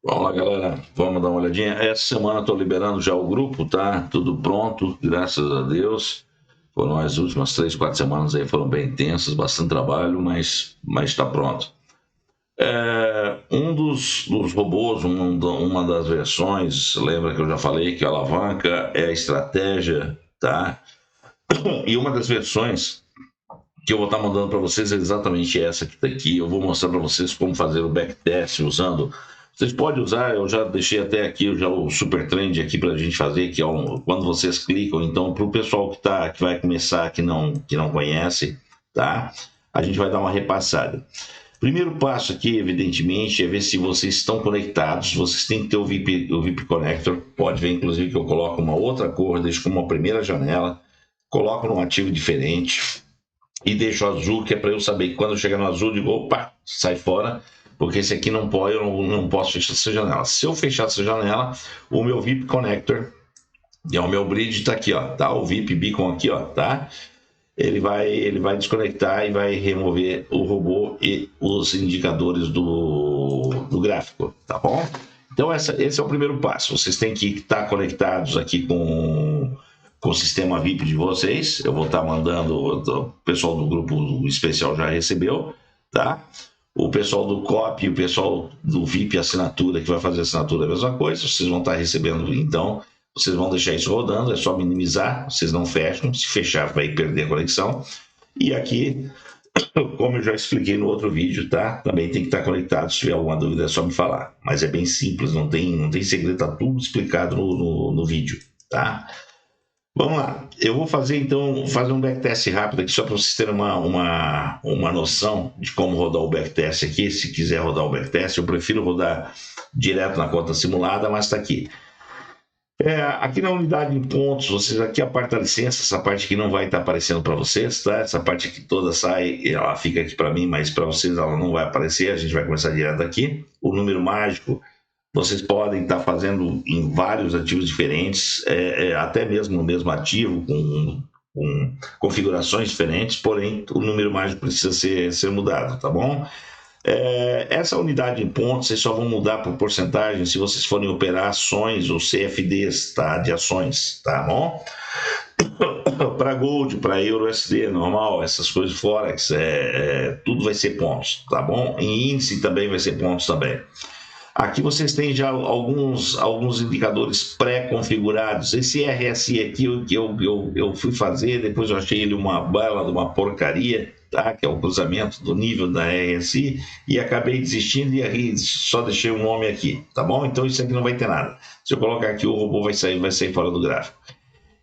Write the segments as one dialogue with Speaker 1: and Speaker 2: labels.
Speaker 1: Vamos lá, galera. Vamos dar uma olhadinha. Essa semana estou liberando já o grupo, tá? Tudo pronto, graças a Deus. Foram as últimas 3, 4 semanas aí, foram bem intensas, bastante trabalho, mas está pronto. Um dos robôs, uma das versões, lembra que eu já falei que a alavanca é a estratégia, tá? E uma das versões que eu vou estar mandando para vocês é exatamente essa que está aqui. Eu vou mostrar para vocês como fazer o backtest usando. Vocês podem usar, eu já deixei até aqui já o super trend aqui para a gente fazer, que é quando vocês clicam. Então, para o pessoal que vai começar, que não conhece, tá? A gente vai dar uma repassada. Primeiro passo aqui, evidentemente, é ver se vocês estão conectados. Vocês têm que ter o VIP Connector. Pode ver, inclusive, que eu coloco uma outra cor, deixo como uma primeira janela, coloco num ativo diferente e deixo azul, que é para eu saber que quando eu chegar no azul, eu digo, opa, sai fora, porque esse aqui não pode, eu não posso fechar essa janela. Se eu fechar essa janela, o meu VIP Connector, que é o meu bridge, está aqui, ó, tá? O VIP Beacon aqui, ó, tá? Ele vai desconectar e vai remover o robô e os indicadores do gráfico, tá bom? Então, esse é o primeiro passo. Vocês têm que estar conectados aqui com o sistema VIP de vocês. Eu vou estar mandando, o pessoal do grupo especial já recebeu, tá? O pessoal do COP e o pessoal do VIP assinatura, que vai fazer assinatura, é a mesma coisa. Vocês vão estar recebendo, então, vocês vão deixar isso rodando, é só minimizar, vocês não fecham, se fechar vai perder a conexão. E aqui, como eu já expliquei no outro vídeo, tá? Também tem que estar conectado, se tiver alguma dúvida é só me falar. Mas é bem simples, não tem segredo, tá tudo explicado no vídeo, tá? Vamos lá, eu vou fazer um backtest rápido aqui, só para vocês terem uma noção de como rodar o backtest aqui. Se quiser rodar o backtest, eu prefiro rodar direto na conta simulada, mas está aqui. Aqui na unidade em pontos, vocês aqui a parte da licença, essa parte aqui não vai estar aparecendo para vocês, tá? Essa parte aqui toda sai, ela fica aqui para mim, mas para vocês ela não vai aparecer, a gente vai começar direto aqui. O número mágico, vocês podem estar fazendo em vários ativos diferentes, até mesmo no mesmo ativo, com configurações diferentes, porém o número mágico precisa ser mudado, tá bom? Essa unidade em pontos, vocês só vão mudar por porcentagem se vocês forem operar ações ou CFDs, tá? De ações, tá bom? Para Gold, para Euro SD, normal, essas coisas Forex, tudo vai ser pontos, tá bom? Em índice também vai ser pontos também. Aqui vocês têm já alguns indicadores pré-configurados. Esse RSI aqui eu fui fazer, depois eu achei ele uma bala de uma porcaria, tá? Que é o cruzamento do nível da RSI, e acabei desistindo e aí só deixei o nome aqui, tá bom? Então isso aqui não vai ter nada. Se eu colocar aqui, o robô vai sair fora do gráfico.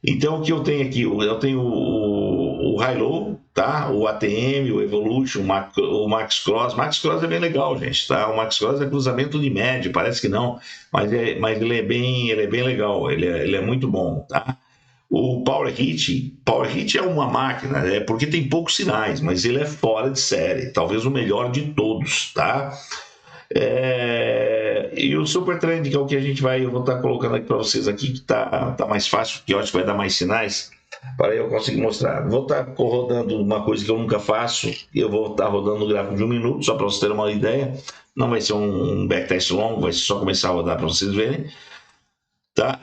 Speaker 1: Então, o que eu tenho aqui? Eu tenho o High-Low, tá? O ATM, o Evolution, o Max Cross. Max Cross é bem legal, gente, tá? O Max Cross é cruzamento de média, parece que não, mas ele é bem legal, ele é muito bom, tá? O Power Hit é uma máquina, porque tem poucos sinais, mas ele é fora de série, talvez o melhor de todos, tá? E o Super Trend, que é o que eu vou estar colocando aqui para vocês aqui, que tá mais fácil, que eu acho que vai dar mais sinais, para eu conseguir mostrar. Vou estar rodando uma coisa que eu nunca faço, eu vou estar rodando no gráfico de 1 minuto, só para vocês terem uma ideia. Não vai ser um backtest longo, vai só começar a rodar para vocês verem. Tá?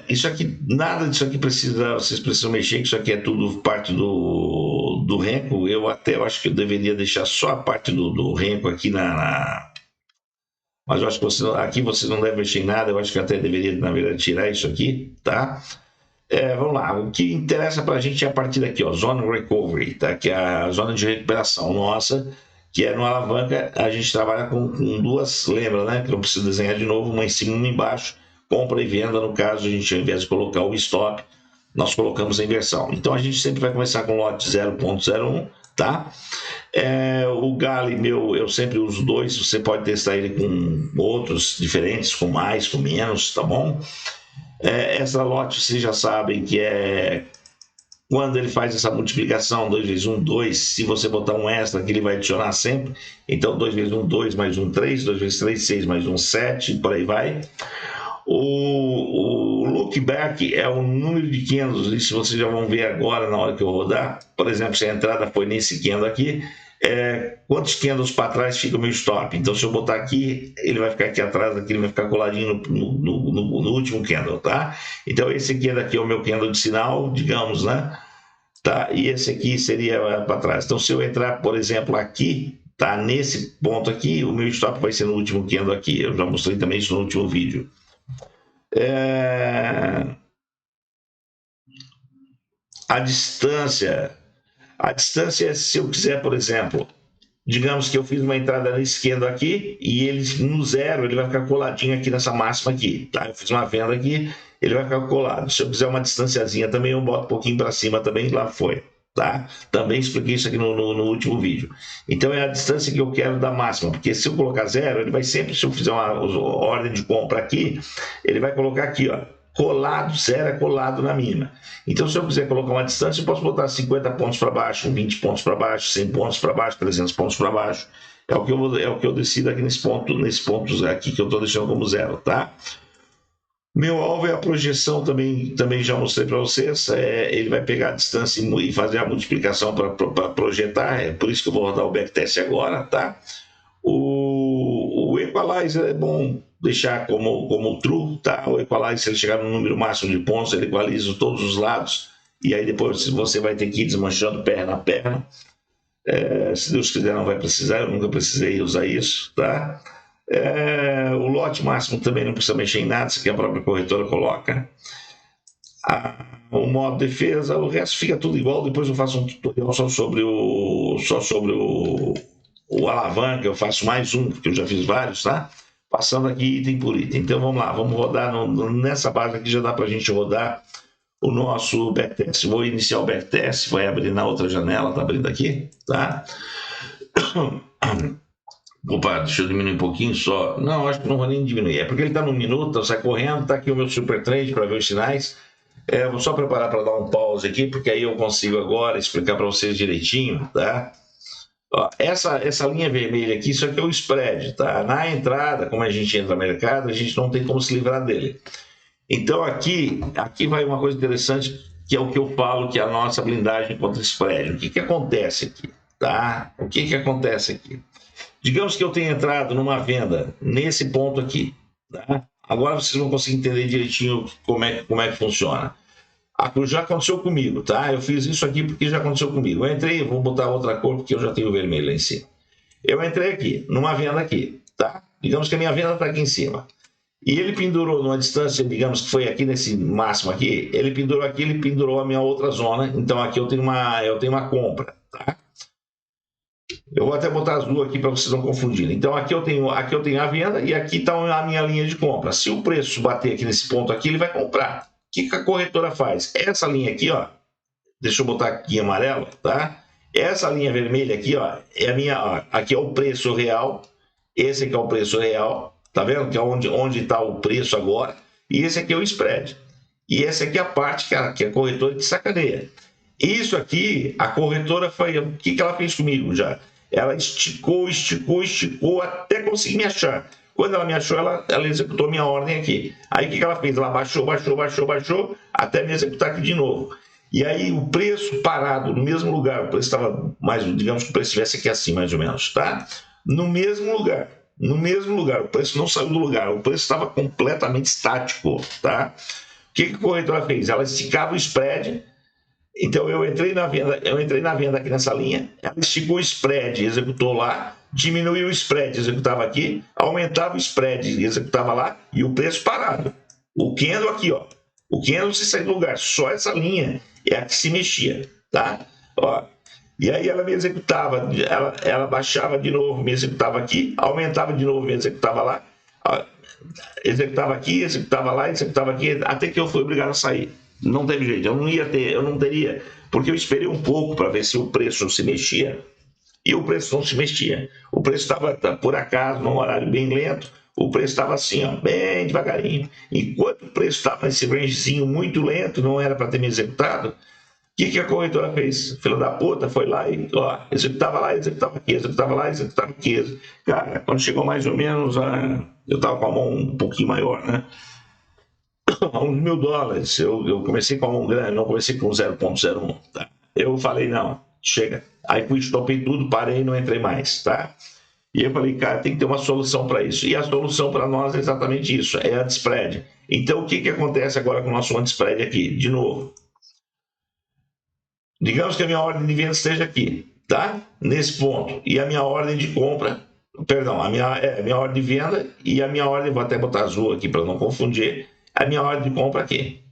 Speaker 1: Isso aqui, nada disso aqui vocês precisam mexer, que isso aqui é tudo parte do renco. Eu acho que eu deveria deixar só a parte do renco aqui mas eu acho que aqui você não deve mexer em nada, eu acho que até deveria, na verdade, tirar isso aqui, tá? Vamos lá, o que interessa para a gente é a partir daqui, ó, Zone Recovery, tá? Que é a zona de recuperação nossa, que é no alavanca, a gente trabalha com duas, lembra, né? Que não precisa desenhar de novo, uma em cima e uma embaixo, compra e venda, no caso, a gente, ao invés de colocar o stop, nós colocamos a inversão. Então, a gente sempre vai começar com lote 0.01, tá? O Gali meu, eu sempre uso dois, você pode testar ele com outros diferentes, com mais, com menos, tá bom? Essa lote vocês já sabem que é quando ele faz essa multiplicação 2 vezes 1, 2, se você botar um extra que ele vai adicionar sempre, então 2 vezes 1, 2, mais 1, 3, 2 vezes 3, 6, mais 1, 7, por aí vai. O look back é o número de candles, isso vocês já vão ver agora na hora que eu rodar. Por exemplo, se a entrada foi nesse candle aqui, quantos candles para trás fica o meu stop. Então, se eu botar aqui, ele vai ficar aqui atrás, aqui ele vai ficar coladinho no último candle, tá? Então, esse aqui daqui é o meu candle de sinal, digamos, né? Tá? E esse aqui seria para trás. Então, se eu entrar, por exemplo, aqui, tá? Nesse ponto aqui, o meu stop vai ser no último candle aqui. Eu já mostrei também isso no último vídeo. A distância, se eu quiser, por exemplo, digamos que eu fiz uma entrada na esquerda aqui e ele no zero, ele vai ficar coladinho aqui nessa máxima aqui, tá? Eu fiz uma venda aqui, ele vai ficar colado. Se eu quiser uma distanciazinha também, eu boto um pouquinho para cima também, lá foi, tá? Também expliquei isso aqui no último vídeo. Então é a distância que eu quero da máxima, porque se eu colocar zero, ele vai sempre, se eu fizer uma ordem de compra aqui, ele vai colocar aqui, ó, colado, zero é colado na mínima. Então, se eu quiser colocar uma distância, eu posso botar 50 pontos para baixo, 20 pontos para baixo, 100 pontos para baixo, 300 pontos para baixo. É o que eu decido aqui nesse ponto aqui que eu estou deixando como zero, tá? Meu alvo é a projeção, também já mostrei para vocês. Ele vai pegar a distância e fazer a multiplicação para projetar. É por isso que eu vou rodar o backtest agora, tá? O equalizer é bom deixar como true, tá? O equalizer, se ele chegar no número máximo de pontos, ele equaliza todos os lados, e aí depois você vai ter que ir desmanchando perna a perna. Se Deus quiser, não vai precisar, eu nunca precisei usar isso, tá? O lote máximo também não precisa mexer em nada, isso aqui a própria corretora coloca. O modo defesa, o resto fica tudo igual. Depois eu faço um tutorial só sobre o alavanca, eu faço mais um, porque eu já fiz vários, tá? Passando aqui item por item. Então vamos lá, vamos rodar nessa base aqui, já dá para a gente rodar o nosso backtest. Vou iniciar o backtest, vai abrir na outra janela, tá abrindo aqui, tá? Opa, deixa eu diminuir um pouquinho só. Não, acho que não vou nem diminuir. É porque ele está no minuto, sai correndo, tá aqui o meu super trade para ver os sinais. Vou só preparar para dar um pause aqui, porque aí eu consigo agora explicar para vocês direitinho, tá? Ó, essa linha vermelha aqui, isso aqui é o spread, tá? Na entrada, como a gente entra no mercado, a gente não tem como se livrar dele. Então aqui vai uma coisa interessante, que é o que eu falo, que é a nossa blindagem contra spread. O que acontece aqui, tá? O que acontece aqui? Digamos que eu tenha entrado numa venda nesse ponto aqui, tá? Agora vocês vão conseguir entender direitinho como é que funciona. Já aconteceu comigo, tá? Eu fiz isso aqui porque já aconteceu comigo. Eu entrei, vou botar outra cor porque eu já tenho o vermelho lá em cima. Eu entrei aqui, numa venda aqui, tá? Digamos que a minha venda está aqui em cima. E ele pendurou numa distância, digamos que foi aqui nesse máximo aqui, ele pendurou aqui, ele pendurou a minha outra zona. Então aqui eu tenho uma compra, tá? Eu vou até botar azul aqui para vocês não confundirem. Então aqui eu tenho a venda e aqui está a minha linha de compra. Se o preço bater aqui nesse ponto aqui, ele vai comprar. O que a corretora faz? Essa linha aqui, ó, deixa eu botar aqui em amarelo, tá? Essa linha vermelha aqui, ó, é a minha, ó, aqui é o preço real. Esse aqui é o preço real, tá vendo? Que é onde está o preço agora. E esse aqui é o spread. E essa aqui é a parte que a corretora te sacaneia. Isso aqui, a corretora foi, o que ela fez comigo já? Ela esticou até conseguir me achar. Quando ela me achou, ela executou minha ordem aqui. Aí o que ela fez? Ela baixou, até me executar aqui de novo. E aí o preço parado no mesmo lugar, o preço estava mais, digamos que o preço estivesse aqui assim, mais ou menos, tá? No mesmo lugar, o preço não saiu do lugar, o preço estava completamente estático, tá? O que a corretora fez? Ela esticava o spread. Então eu entrei na venda aqui nessa linha, ela esticou o spread, executou lá, diminuiu o spread, executava aqui, aumentava o spread, executava lá, e o preço parado. O candle aqui, ó, o candle se sair do lugar, só essa linha é a que se mexia, tá? Ó, e aí ela me executava, ela baixava de novo, me executava aqui, aumentava de novo, me executava lá, ó, executava aqui, executava lá, executava aqui, até que eu fui obrigado a sair. Não teve jeito, eu não teria, porque eu esperei um pouco para ver se o preço se mexia, e o preço não se mexia. O preço estava, por acaso, num horário bem lento, o preço estava assim, ó, bem devagarinho. Enquanto o preço estava nesse rangezinho muito lento, não era para ter me executado, o que a corretora fez? Filha da puta, foi lá e ó, executava lá, executava aqui, executava lá, executava aqui. Cara, quando chegou mais ou menos, eu estava com a mão um pouquinho maior, né? A uns $1.000. Eu comecei com a mão grande, não comecei com 0,01. Tá? Eu falei, não, chega. Aí fui, estopei tudo, parei e não entrei mais, tá? E eu falei, cara, tem que ter uma solução para isso. E a solução para nós é exatamente isso, é anti-spread. Então, o que acontece agora com o nosso anti-spread aqui? De novo, digamos que a minha ordem de venda esteja aqui, tá? Nesse ponto. E a minha ordem de compra, perdão, a minha ordem de venda e a minha ordem, vou até botar azul aqui para não confundir, a minha ordem de compra aqui.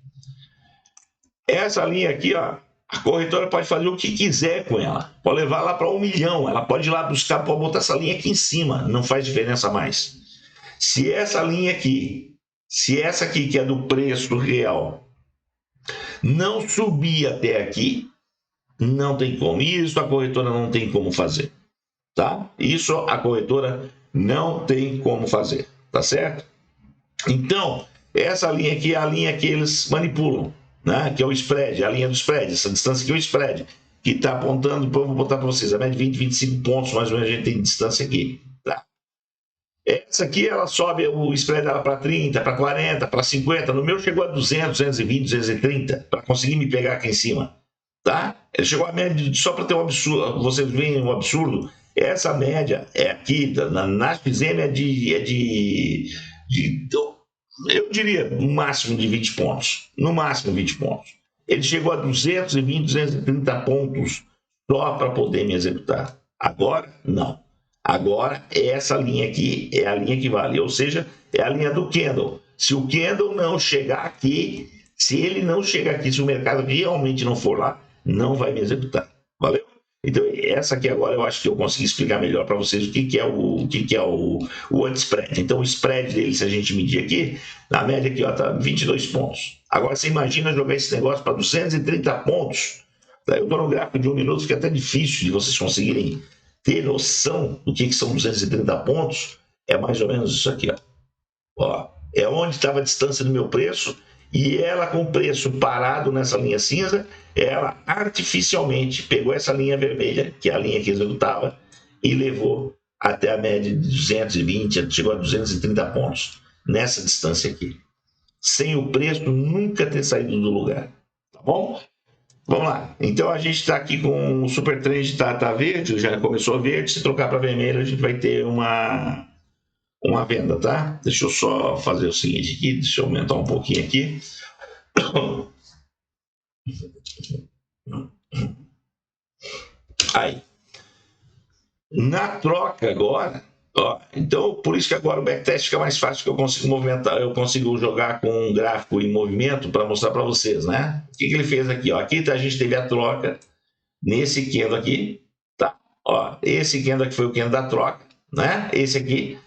Speaker 1: Essa linha aqui, ó, a corretora pode fazer o que quiser com ela. Pode levar lá para 1 milhão. Ela pode ir lá buscar, pode botar essa linha aqui em cima. Não faz diferença mais. Se essa linha aqui, se essa aqui que é do preço real, não subir até aqui, não tem como. Isso a corretora não tem como fazer. Tá? Isso a corretora não tem como fazer. Tá certo? Então, essa linha aqui é a linha que eles manipulam, né? Que é o spread, a linha do spread, essa distância aqui é o spread, que está apontando, vou botar para vocês, a média de 20, 25 pontos, mais ou menos a gente tem de distância aqui. Tá? Essa aqui, ela sobe o spread dela para 30, para 40, para 50, no meu chegou a 200, 220, 230, para conseguir me pegar aqui em cima. Tá? Ele chegou a média, só para ter um absurdo, vocês veem um absurdo, essa média é aqui, na XM eu diria, no máximo de 20 pontos. No máximo 20 pontos. Ele chegou a 220, 230 pontos só para poder me executar. Agora, não. Agora, essa linha aqui é a linha que vale. Ou seja, é a linha do candle. Se o candle não chegar aqui, se ele não chegar aqui, se o mercado realmente não for lá, não vai me executar. Valeu? Então, essa aqui agora eu acho que eu consegui explicar melhor para vocês o que é o anti-spread. Então, o spread dele, se a gente medir aqui, na média aqui, ó, tá 22 pontos. Agora, você imagina jogar esse negócio para 230 pontos. Eu estou no gráfico de 1 minuto, fica até difícil de vocês conseguirem ter noção do que são 230 pontos. É mais ou menos isso aqui, ó. É onde estava a distância do meu preço, e ela com o preço parado nessa linha cinza, ela artificialmente pegou essa linha vermelha, que é a linha que executava, e levou até a média de 220, chegou a 230 pontos nessa distância aqui, sem o preço nunca ter saído do lugar, tá bom? Vamos lá, então a gente está aqui com o super trend, tá verde, já começou verde, se trocar para vermelho a gente vai ter uma venda, tá? Deixa eu só fazer o seguinte aqui, deixa eu aumentar um pouquinho aqui. Aí. Na troca agora, ó, então por isso que agora o backtest fica mais fácil, que eu consigo movimentar, eu consigo jogar com um gráfico em movimento para mostrar para vocês, né? O que ele fez aqui, ó? Aqui a gente teve a troca nesse candle aqui, tá? Ó, esse candle aqui foi o candle da troca, né? Esse aqui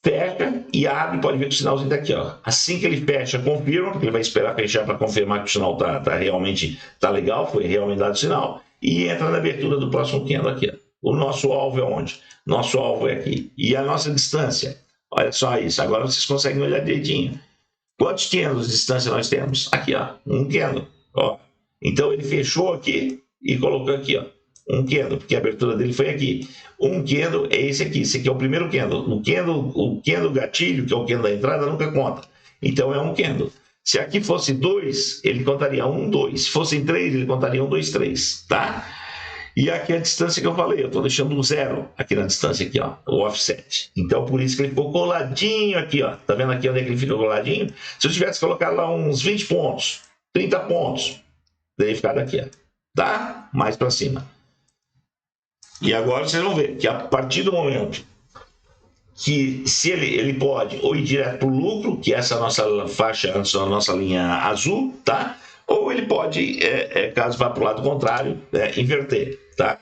Speaker 1: fecha e abre, pode ver que o sinalzinho tá aqui, ó. Assim que ele fecha, confirma, porque ele vai esperar fechar para confirmar que o sinal realmente tá legal, foi realmente dado o sinal, e entra na abertura do próximo candle aqui, ó. O nosso alvo é onde? Nosso alvo é aqui. E a nossa distância? Olha só isso, agora vocês conseguem olhar direitinho. Quantos candles de distância nós temos? Aqui, ó, um candle, ó. Então ele fechou aqui e colocou aqui, ó, um candle, porque a abertura dele foi aqui. Um candle é esse aqui é o primeiro candle. O candle gatilho, que é o candle da entrada, nunca conta. Então é um candle. Se aqui fosse 2, ele contaria 1, 2. Se fossem 3, ele contaria 1, 2, 3, tá? E aqui é a distância que eu falei, eu estou deixando um 0 aqui na distância, aqui, ó, o offset. Então, por isso que ele ficou coladinho aqui, ó. Tá vendo aqui onde é que ele fica coladinho? Se eu tivesse colocado lá uns 20 pontos, 30 pontos, teria ficado aqui, ó, tá? Mais para cima. E agora vocês vão ver que a partir do momento que se ele pode ou ir direto para o lucro, que é essa nossa faixa, a nossa linha azul, tá? Ou ele pode, caso vá para o lado contrário, inverter, tá?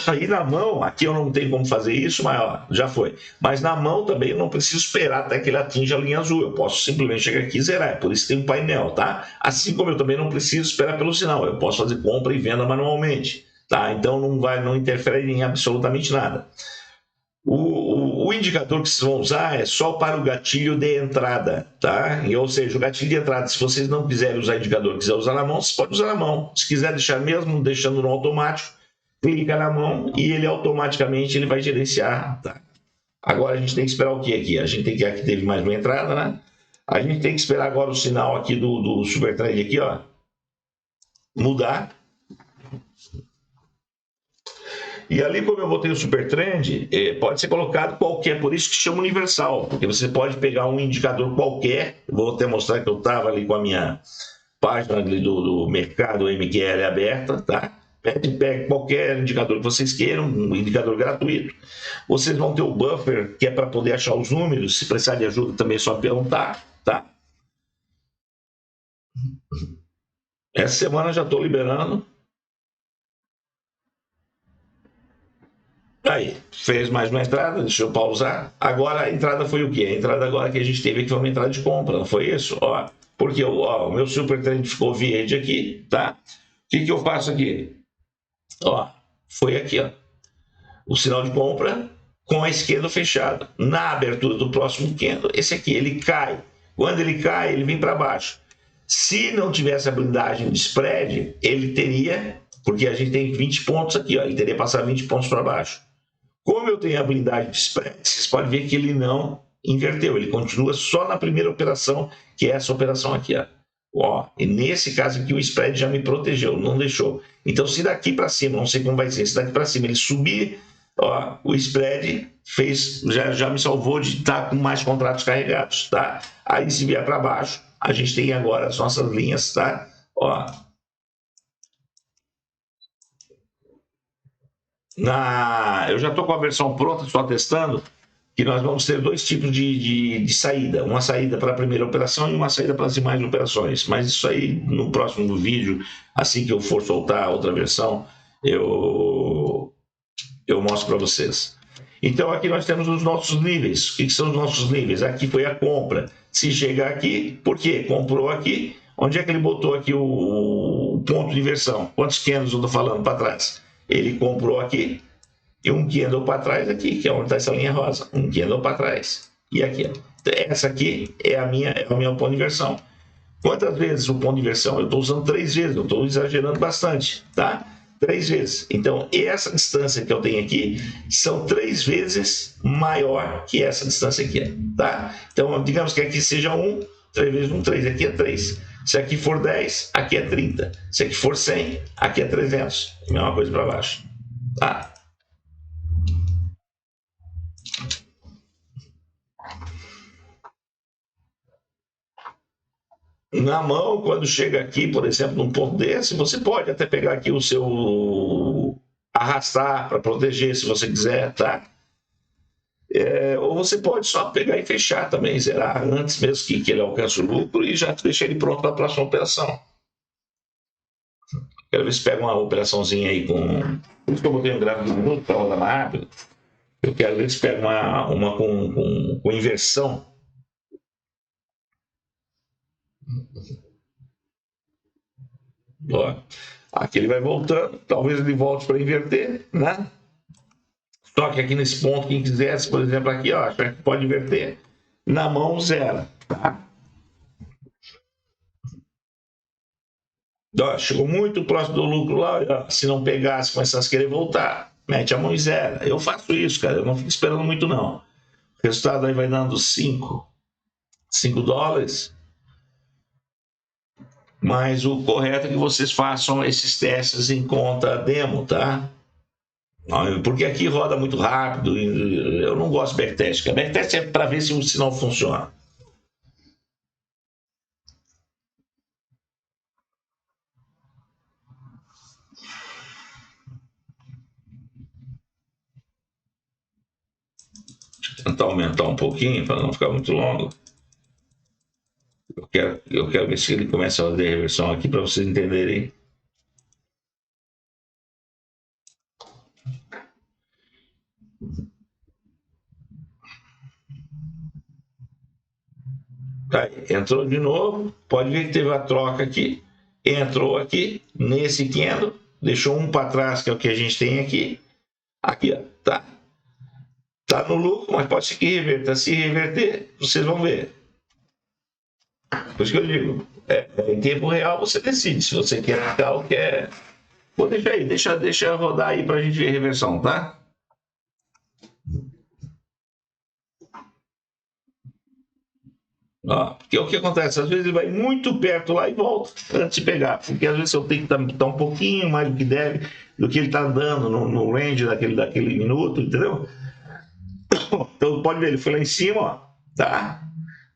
Speaker 1: Aí na mão, aqui eu não tenho como fazer isso, mas ó, já foi. Mas na mão também eu não preciso esperar até que ele atinja a linha azul. Eu posso simplesmente chegar aqui e zerar. É por isso que tem um painel, tá? Assim como eu também não preciso esperar pelo sinal. Eu posso fazer compra e venda manualmente, tá? Então não interfere em absolutamente nada. O indicador que vocês vão usar é só para o gatilho de entrada, tá? Ou seja, o gatilho de entrada, se vocês não quiserem usar indicador, quiser usar na mão, você pode usar na mão. Se quiser deixar mesmo deixando no automático, clica na mão e ele automaticamente vai gerenciar, tá? Agora a gente tem que esperar o que aqui? A gente tem que, aqui teve mais uma entrada, né? A gente tem que esperar agora o sinal aqui do super trend aqui, ó, mudar. E ali, como eu botei o super trend, pode ser colocado qualquer, por isso que chama universal, porque você pode pegar um indicador qualquer, vou até mostrar que eu estava ali com a minha página ali do mercado MQL aberta, tá? Pegue qualquer indicador que vocês queiram, um indicador gratuito. Vocês vão ter o buffer, que é para poder achar os números, se precisar de ajuda também é só perguntar, tá? Essa semana já estou liberando. Aí, fez mais uma entrada, deixa eu pausar. Agora a entrada foi o quê? A entrada agora que a gente teve aqui foi uma entrada de compra, não foi isso? Ó, porque o meu super trend ficou verde aqui, tá? O que eu faço aqui? Ó, foi aqui, ó. O sinal de compra com a esquerda fechada. Na abertura do próximo candle, esse aqui, ele cai. Quando ele cai, ele vem para baixo. Se não tivesse a blindagem de spread, ele teria, porque a gente tem 20 pontos aqui, ó, ele teria passado 20 pontos para baixo. Como eu tenho a blindagem de spread, vocês podem ver que ele não inverteu, ele continua só na primeira operação, que é essa operação aqui, ó. Ó, e nesse caso aqui o spread já me protegeu, não deixou. Então, se daqui para cima, não sei como vai ser, se daqui para cima ele subir, ó, o spread fez, já me salvou de estar com mais contratos carregados, tá? Aí se vier para baixo, a gente tem agora as nossas linhas, tá? Ó, eu já estou com a versão pronta, só testando, que nós vamos ter dois tipos de saída. Uma saída para a primeira operação e uma saída para as demais operações. Mas isso aí, no próximo vídeo, assim que eu for soltar a outra versão, eu mostro para vocês. Então, aqui nós temos os nossos níveis. O que são os nossos níveis? Aqui foi a compra. Se chegar aqui, por quê? Comprou aqui. Onde é que ele botou aqui o ponto de inversão? Quantos candles eu estou falando para trás? Ele comprou aqui e um candle para trás aqui, que é onde está essa linha rosa. Um candle para trás. E aqui, ó. Essa aqui é o meu ponto de inversão. Quantas vezes o ponto de inversão? Eu estou usando 3 vezes, eu estou exagerando bastante, tá? 3 vezes. Então, essa distância que eu tenho aqui são 3 vezes maior que essa distância aqui, tá? Então, digamos que aqui seja 1, 3 vezes 1, 3. Aqui é 3. Se aqui for 10, aqui é 30. Se aqui for 100, aqui é 300. Mesma coisa para baixo, tá? Na mão, quando chega aqui, por exemplo, num ponto desse, você pode até pegar aqui o seu arrastar para proteger, se você quiser, tá? Ou você pode só pegar e fechar também, zerar antes mesmo que ele alcance o lucro e já deixar ele pronto para a próxima operação. Quero ver se pega uma operaçãozinha aí com... Por isso que eu botei um gráfico de minuto para rodar mais rápido. Eu quero ver se pega uma com inversão. Ó, aqui ele vai voltando, talvez ele volte para inverter, né? Só que aqui nesse ponto, quem quisesse, por exemplo, aqui, ó, achar que pode inverter, na mão zero, tá? Ó, chegou muito próximo do lucro lá, ó, se não pegasse, começasse a querer voltar, mete a mão e zero. Eu faço isso, cara, eu não fico esperando muito, não. O resultado aí vai dando 5 dólares, mas o correto é que vocês façam esses testes em conta demo, tá? Porque aqui roda muito rápido, e eu não gosto de backtest. Backtest é para ver se o sinal funciona. Deixa eu tentar aumentar um pouquinho para não ficar muito longo. Eu quero ver se ele começa a fazer a reversão aqui para vocês entenderem. Aí, entrou de novo, pode ver que teve a troca aqui, entrou aqui nesse candle, deixou um para trás, que é o que a gente tem aqui. Aqui, ó, tá no lucro, mas pode ser que reverta. Se reverter, vocês vão ver. Por isso que eu digo, em tempo real você decide se você quer ficar ou quer. Vou deixar aí, deixa rodar aí pra gente ver a reversão, tá? Ó, porque o que acontece? Às vezes ele vai muito perto lá e volta antes de pegar. Porque às vezes eu tenho que estar um pouquinho mais do que deve, do que ele está andando no range daquele minuto, entendeu? Então pode ver, ele foi lá em cima, ó, tá?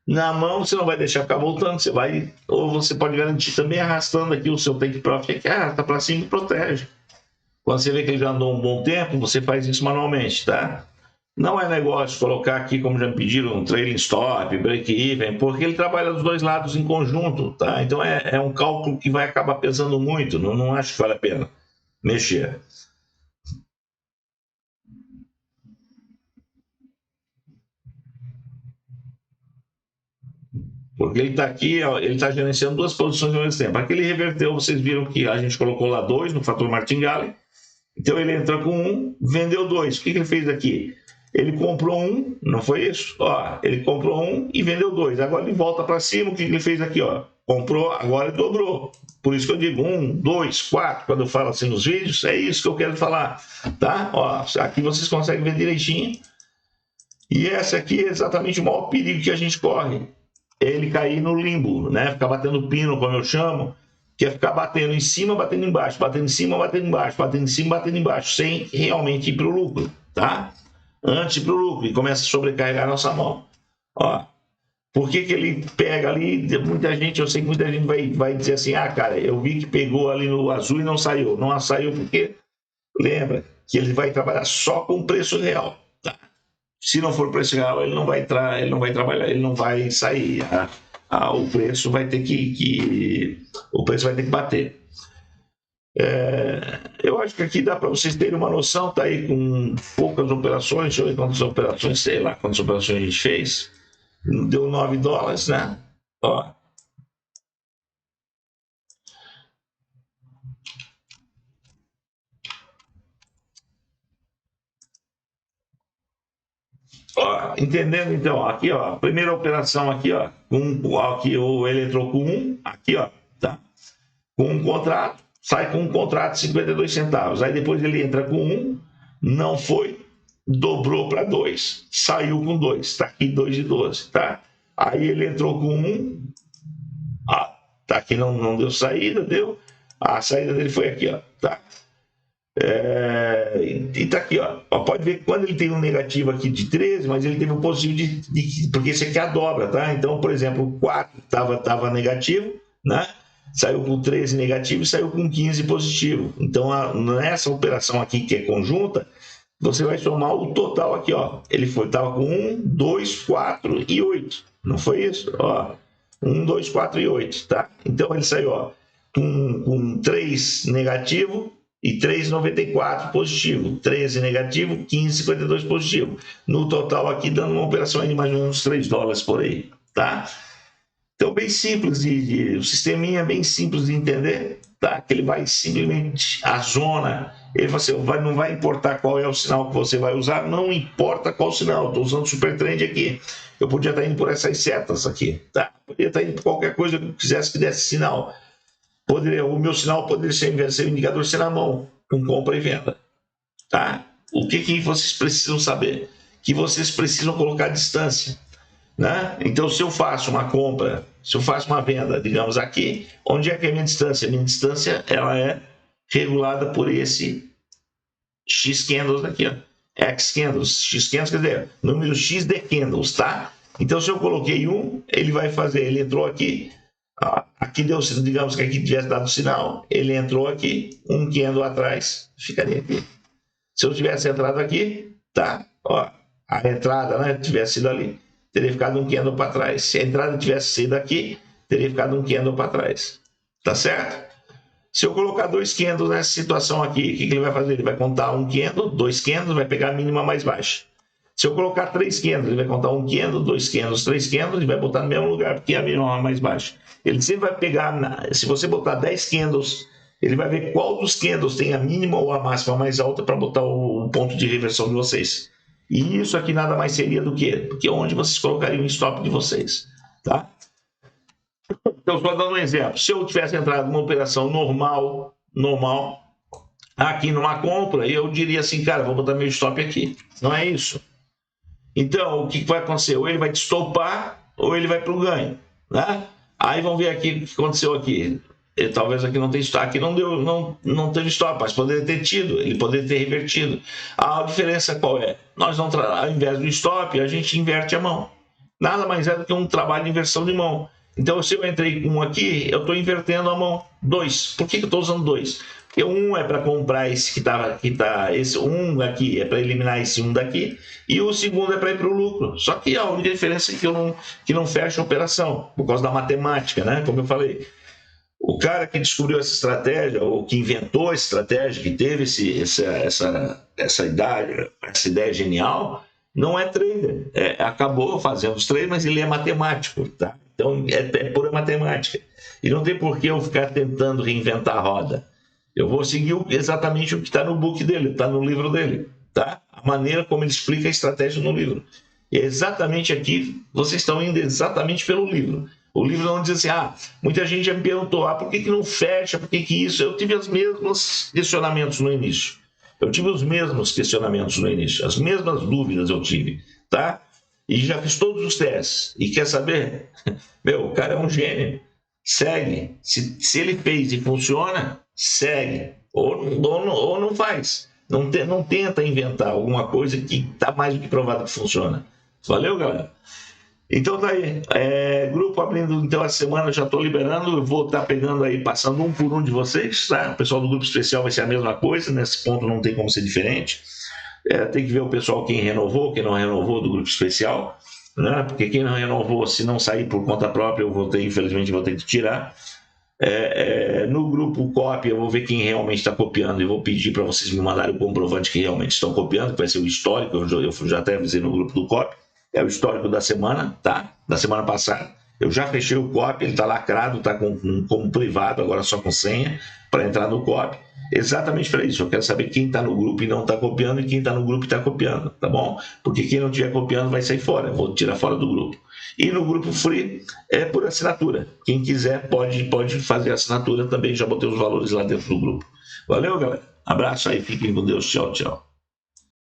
Speaker 1: Na mão você não vai deixar ficar voltando, você vai, ou você pode garantir também arrastando aqui o seu take profit, que arrasta para cima e protege. Quando você vê que ele já andou um bom tempo, você faz isso manualmente, tá? Não é negócio colocar aqui, como já me pediram, um trailing stop, break-even, porque ele trabalha dos dois lados em conjunto, tá? Então é um cálculo que vai acabar pesando muito, não acho que vale a pena mexer. Porque ele está aqui, ó, ele está gerenciando duas posições ao mesmo tempo. Aqui ele reverteu, vocês viram que a gente colocou lá 2 no fator martingale. Então ele entra com 1, vendeu 2. O que ele fez aqui? Ele comprou 1, não foi isso? Ó, ele comprou 1 e vendeu 2. Agora ele volta para cima. O que ele fez aqui? Ó? Comprou, agora ele dobrou. Por isso que eu digo 1, 2, 4. Quando eu falo assim nos vídeos, é isso que eu quero falar. Tá? Ó, aqui vocês conseguem ver direitinho. E essa aqui é exatamente o maior perigo que a gente corre. Ele cair no limbo, né? Ficar batendo pino, como eu chamo, que é ficar batendo em cima, batendo embaixo, batendo em cima, batendo embaixo, batendo em cima, batendo embaixo, sem realmente ir para o lucro, tá? Antes de ir para o lucro, e começa a sobrecarregar a nossa mão. Ó, por que ele pega ali? Muita gente, eu sei que muita gente vai dizer assim, ah, cara, eu vi que pegou ali no azul e não saiu. Não saiu porque, lembra, que ele vai trabalhar só com o preço real, tá? Se não for preço real, ele não vai trabalhar, ele não vai sair. O preço vai ter o preço vai ter que bater. Eu acho que aqui dá para vocês terem uma noção, tá aí com poucas operações, deixa eu ver quantas operações, sei lá quantas operações a gente fez. Deu $9, né? Ó. Ó, entendendo então, aqui ó, primeira operação aqui ó, aqui ele entrou com 1, aqui ó, tá? Com um contrato, sai com um contrato de 52 centavos. Aí depois ele entra com 1, não foi, dobrou para 2, saiu com 2, está aqui 2,12, tá? Aí ele entrou com 1, tá aqui não deu saída, deu. A saída dele foi aqui, ó, tá? E tá aqui, ó. Pode ver que quando ele tem um negativo aqui de 13, mas ele teve um positivo porque esse aqui é a dobra, tá? Então, por exemplo, o 4 tava negativo, né? Saiu com 13 negativo e saiu com 15 positivo. Então, nessa operação aqui que é conjunta, você vai somar o total aqui, ó. Ele estava com 1, 2, 4 e 8. Não foi isso? Ó, 1, 2, 4 e 8, tá? Então, ele saiu, ó, com 3 negativo e 3,94 positivo, 13 negativo, 15,52 positivo. No total aqui, dando uma operação de mais ou menos $3 por aí, tá? Então, bem simples, o sisteminha é bem simples de entender, tá? Que ele vai simplesmente, a zona, não vai importar qual é o sinal que você vai usar, não importa qual sinal, estou usando Super Trend aqui, eu podia estar indo por essas setas aqui, tá? Podia estar indo por qualquer coisa que quisesse que desse sinal. O meu sinal poderia ser, em vez de ser o indicador, ser na mão, com compra e venda, tá? O que vocês precisam saber? Que vocês precisam colocar distância, né? Então, se eu faço uma compra, se eu faço uma venda, digamos aqui, onde é que é a minha distância? A minha distância, ela é regulada por esse X candles aqui, ó. X candles, X candles, quer dizer, número X de candles, tá? Então, se eu coloquei 1, ele vai fazer, ele entrou aqui, aqui deu, digamos que aqui tivesse dado sinal, ele entrou aqui, um candle atrás, ficaria aqui. Se eu tivesse entrado aqui, tá, ó, a entrada, né, tivesse sido ali, teria ficado um candle para trás. Se a entrada tivesse sido aqui, teria ficado um candle para trás, tá certo? Se eu colocar 2 candles nessa situação aqui, o que ele vai fazer? Ele vai contar um candle, 2 candles, vai pegar a mínima mais baixa. Se eu colocar 3 candles, ele vai contar um candle, 2 candles, 3 candles e vai botar no mesmo lugar, porque é a mínima mais baixa. Ele sempre vai pegar, se você botar 10 candles, ele vai ver qual dos candles tem a mínima ou a máxima mais alta para botar o ponto de reversão de vocês. E isso aqui nada mais seria do que? Porque é onde vocês colocariam o stop de vocês, tá? Então, só dando um exemplo. Se eu tivesse entrado numa operação normal, aqui numa compra, eu diria assim, cara, vou botar meu stop aqui. Não é isso. Então, o que vai acontecer? Ou ele vai te stopar, ou ele vai para o ganho, né? Aí vamos ver aqui o que aconteceu aqui. Talvez aqui não tenha stop, aqui não teve stop, mas poderia ter tido, ele poderia ter revertido. A diferença qual é? Nós não, ao invés do stop, a gente inverte a mão. Nada mais é do que um trabalho de inversão de mão. Então, se eu entrei com um aqui, eu estou invertendo a mão. 2. Por que eu estou usando 2? Porque um é para comprar esse que tá, esse um aqui é para eliminar esse um daqui, e o segundo é para ir para o lucro. Só que a única diferença é que não fecha a operação, por causa da matemática, né? Como eu falei. O cara que descobriu essa estratégia, ou que inventou essa estratégia, que teve essa ideia genial, não é trader. Acabou fazendo os trades, mas ele é matemático, tá? Então é pura matemática. E não tem por que eu ficar tentando reinventar a roda. Eu vou seguir exatamente o que está no book dele, está no livro dele, tá? A maneira como ele explica a estratégia no livro. E é exatamente aqui, vocês estão indo exatamente pelo livro. O livro não diz assim, muita gente já me perguntou, por que não fecha, por que isso? Eu tive os mesmos questionamentos no início. As mesmas dúvidas eu tive, tá? E já fiz todos os testes. E quer saber? O cara é um gênio. Segue. Se ele fez e funciona, segue. Ou não faz. Não tenta inventar alguma coisa que está mais do que provado que funciona. Valeu, galera? Então tá aí, grupo abrindo então a semana, eu já estou liberando, eu vou estar pegando aí, passando um por um de vocês, tá? O pessoal do grupo especial vai ser a mesma coisa, nesse ponto não tem como ser diferente. Tem que ver o pessoal quem renovou, quem não renovou do grupo especial, né? Porque quem não renovou, se não sair por conta própria, infelizmente vou ter que tirar. No grupo copy eu vou ver quem realmente está copiando e vou pedir para vocês me mandarem o comprovante que realmente estão copiando, que vai ser o histórico, eu já até avisei no grupo do copy. É o histórico da semana, tá? Da semana passada. Eu já fechei o copy, ele está lacrado, está como privado, agora só com senha, para entrar no copy. Exatamente para isso. Eu quero saber quem está no grupo e não está copiando e quem está no grupo e está copiando, tá bom? Porque quem não estiver copiando vai sair fora. Eu vou tirar fora do grupo. E no grupo free é por assinatura. Quem quiser pode fazer assinatura também. Já botei os valores lá dentro do grupo. Valeu, galera. Abraço aí. Fiquem com Deus. Tchau, tchau.